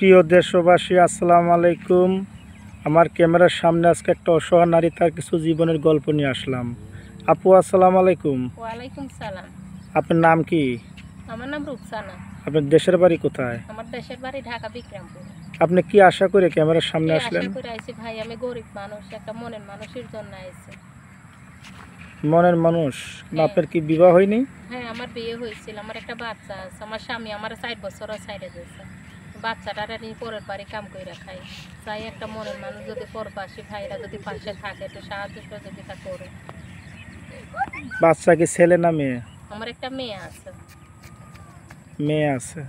প্রিয় দেশবাসী, আসসালামু আলাইকুম। আমার ক্যামেরার সামনে আজকে একটা অসহায় নারী তার কিছু জীবনের গল্প নিয়ে আসলাম। আপু, আসসালামু আলাইকুম। ওয়ালাইকুম সালাম। আপনার নাম কি? আমার নাম রূপসানা। আপনার দেশের বাড়ি কোথায়? আমার দেশের বাড়ি ঢাকা বিক্রমপুর। আপনি কি আশা করে ক্যামেরার সামনে আসলেন? আশা করে আইছি ভাই, আমি গরিব মানুষ, একটা মনের মানুষের জন্য আইছি। মনের মানুষ? আপনার কি বিবাহ হয়নি? হ্যাঁ, আমার বিয়ে হয়েছিল, আমার একটা বাচ্চা আছে। আমার স্বামী আমার 4 বছরও ছাইড়ে দিয়েছে। বাচ্চাটারা নিয়ে পরের বাড়ি কাম করে খাই। চাই একটা মনের মানুষ যদি পরবাসী ভাইরা যদি পাশে থাকে, একটু সাহায্য সহযোগিতা করে। বাচ্চা কি ছেলে না মেয়ে? আমার একটা মেয়ে আছে। মেয়ে আছে।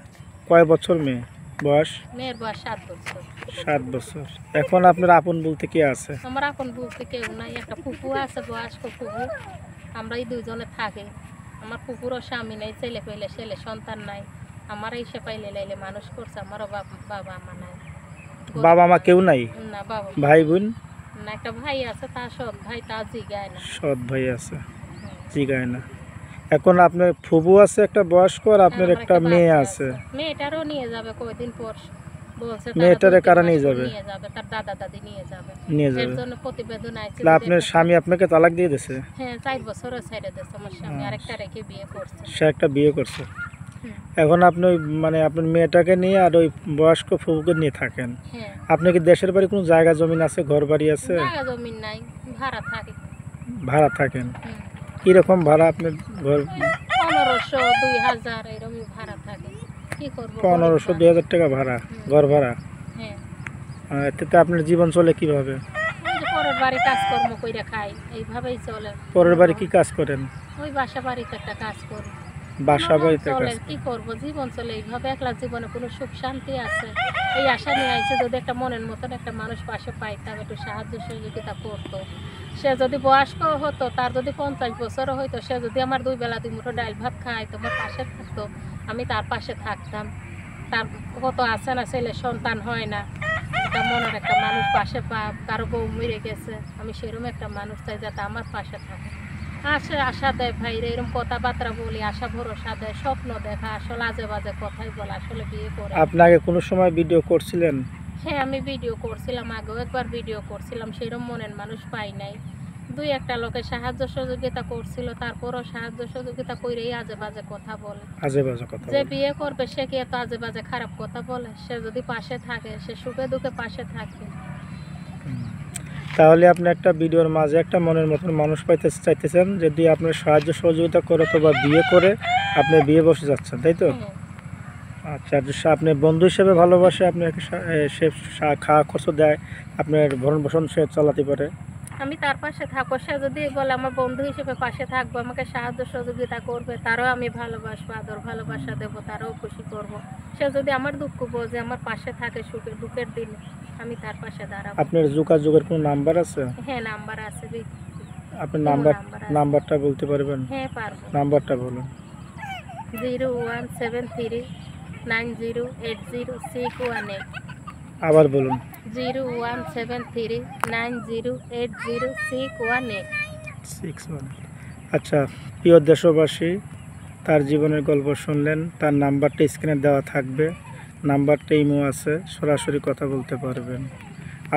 কয় বছর মেয়ে বয়স? মেয়ের বয়স 7 বছর। 7 বছর। এখন আপনার আপন বলতে কে আছে? আমার আপন বলতে কেউ নাই, একটা ফুফু আছে, বয়স্ক ফুফু। আমরা এই দুইজনে থাকি। আমার ফুফুরও স্বামী নেই, ছেলে পেলে ছেলে সন্তান নাই। আমার এসে পাইলে লাইলে মানুষ করছে, আমারও বাবা মা নাই। বাবা মা কেউ নাই? না, বাবা ভাই বোন? না, একটা ভাই আছে, তার সৎ ভাই, তা জিগায় না। সৎ ভাই আছে, জিগায় না। এখন আপনার ফুবু আছে একটা বয়স্ক, আর আপনার আমার একটা মেয়ে বাচ্চা আছে। মেয়েটারও নিয়ে যাবে কয়দিন পর বলছে। মেয়েটারে কারা নিয়ে যাবে? নিয়ে যাবে, তার দাদা দাদি নিয়ে যাবে। নিয়ে এর যাবে। জন্য প্রতিবেদন আইছে। আপনার স্বামী আপনাকে তালাক দিয়ে দিয়েছে? হ্যাঁ, 4 বছরও ছেড়ে দিয়েছে আমার স্বামী, আরেকটা রেখে বিয়ে করছে। সে একটা বিয়ে করছে। এখন আপনি ওই মানে আপনার মেয়েটাকে নিয়ে আর ওই বয়স্ক ফুবুকে নিয়ে থাকেন। হ্যাঁ। আপনি কি দেশের বাড়ি কোনো জায়গা জমিন আছে, ঘর বাড়ি আছে? জায়গা জমিন নাই, ভাড়া থাকি। ভাড়া থাকেন? কিরকম ভাড়া আপনার ঘর? 1500 2000 এরকম ভাড়া থাকে। কি করব? 1500 2000 টাকা ভাড়া, ঘর ভাড়া। হ্যাঁ। এতে আপনার জীবন চলে কিভাবে? ওই যে পরের বাড়ি কাজকর্ম কইরা খাই, এইভাবেই চলে। পরের বাড়ি কি কাজ করেন? ওই বাসা বাড়িতে একটা কাজ করি। বাসা বাড়িতে চলে, কাজ? কি করব? জীবন চলে এইভাবে। একলা জীবনে কোনো সুখ শান্তি আছে? এই আশা নিয়ে আইছে, যদি একটা মনের মতন একটা মানুষ পাশে পাইতাম, একটু সাহায্য সহযোগিতা করতো। সে যদি বয়স্ক হতো, তার যদি 50 বছরও হইতো, সে যদি আমার 2 বেলা 2 মুঠো ডাল ভাত খায়, তোমার পাশে থাকতো, আমি তার পাশে থাকতাম। তার কত আছে না, ছেলে সন্তান হয় না, একটা মনের একটা মানুষ পাশে কারো বউ মরে গেছে, আমি সেরকম একটা মানুষ চাই যাতে আমার পাশে থাকে। আশা দেয় ভাই, এরকম কথাবার্তা বলি, আশা ভরসা দেয়, স্বপ্ন দেখা, আসলে আজে বাজে কথাই বলে, আসলে বিয়ে করে। আপনি আগে কোনো সময় ভিডিও করছিলেন? হ্যাঁ, আমি ভিডিও করছিলাম, আগেও একবার ভিডিও করছিলাম, সেরকম মনের মানুষ পাই নাই। 2-1টা লোকের সাহায্য সহযোগিতা করছিল, তারপরও সাহায্য সহযোগিতা করেই আজে বাজে কথা বলে। আজে বাজে কথা যে বলে? বিয়ে করবে সে কি এত আজে বাজে খারাপ কথা বলে? সে যদি পাশে থাকে, সে সুখে দুঃখে পাশে থাকে। তাহলে আপনি একটা ভিডিওর মাঝে একটা মনের মতন মানুষ পাইতে চাইতেছেন, যদি আপনার সাহায্য সহযোগিতা করে অথবা বিয়ে করে আপনি বিয়ে বসে যাচ্ছেন, তাই তো? হ্যাঁ। আচ্ছা, আপনি বন্ধু হিসেবে ভালোবাসে, আপনাকে সে খাওয়া খরচ দেয়, আপনার ভরণ পোষণ সে চালাতে পারে। আমি তার পাশে থাকবো, সে যদি বলে আমার বন্ধু হিসেবে পাশে থাকবো, আমাকে সাহায্য সহযোগিতা করবে, তারও আমি ভালোবাসবো, আদর ভালোবাসা দেবো, তারও খুশি করব। সে যদি আমার দুঃখ বোঝে, আমার পাশে থাকে সুখে দুঃখের দিনে, আমি তার পাশে দাঁড়াবো। আপনার যোগাযোগের কোনো নাম্বার আছে? হ্যাঁ, নাম্বার আছে। আপনার নাম্বার নাম্বারটা বলতে পারবেন? হ্যাঁ, পারবো। নাম্বারটা বলুন। 017390800618। আবার বলুন। 017390800618। আচ্ছা, প্রিয় দেশবাসী, তার জীবনের গল্প শুনলেন। তার নাম্বারটা স্ক্রিনে দেওয়া থাকবে, নাম্বারটা ইমো আছে, সরাসরি কথা বলতে পারবেন।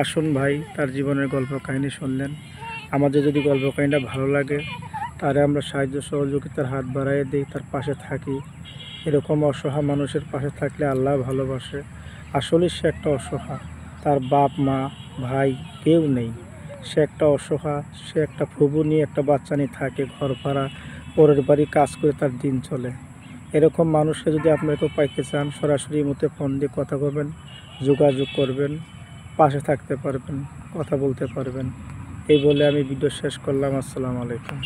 আসুন ভাই, তার জীবনের গল্প কাহিনী শুনলেন। আমাদের যদি গল্প কাহিনীটা ভালো লাগে, তারে আমরা সাহায্য সহযোগিতার হাত বাড়াইয়ে দিই, তার পাশে থাকি। এরকম অসহায় মানুষের পাশে থাকলে আল্লাহ ভালোবাসে। আসলে সে একটা অসহায়, তার বাপ মা ভাই কেউ নেই, সে একটা অসহায়। সে একটা ফুবু নিয়ে একটা বাচ্চা নিয়ে থাকে, ঘর ভাড়া, পরের বাড়ি কাজ করে তার দিন চলে। এরকম মানুষকে যদি আপনারা কেউ পাইতে চান, সরাসরি মতে ফোন দিয়ে কথা বলবেন, যোগাযোগ করবেন, পাশে থাকতে পারবেন, কথা বলতে পারবেন। এই বলে আমি ভিডিও শেষ করলাম। আসসালামু আলাইকুম।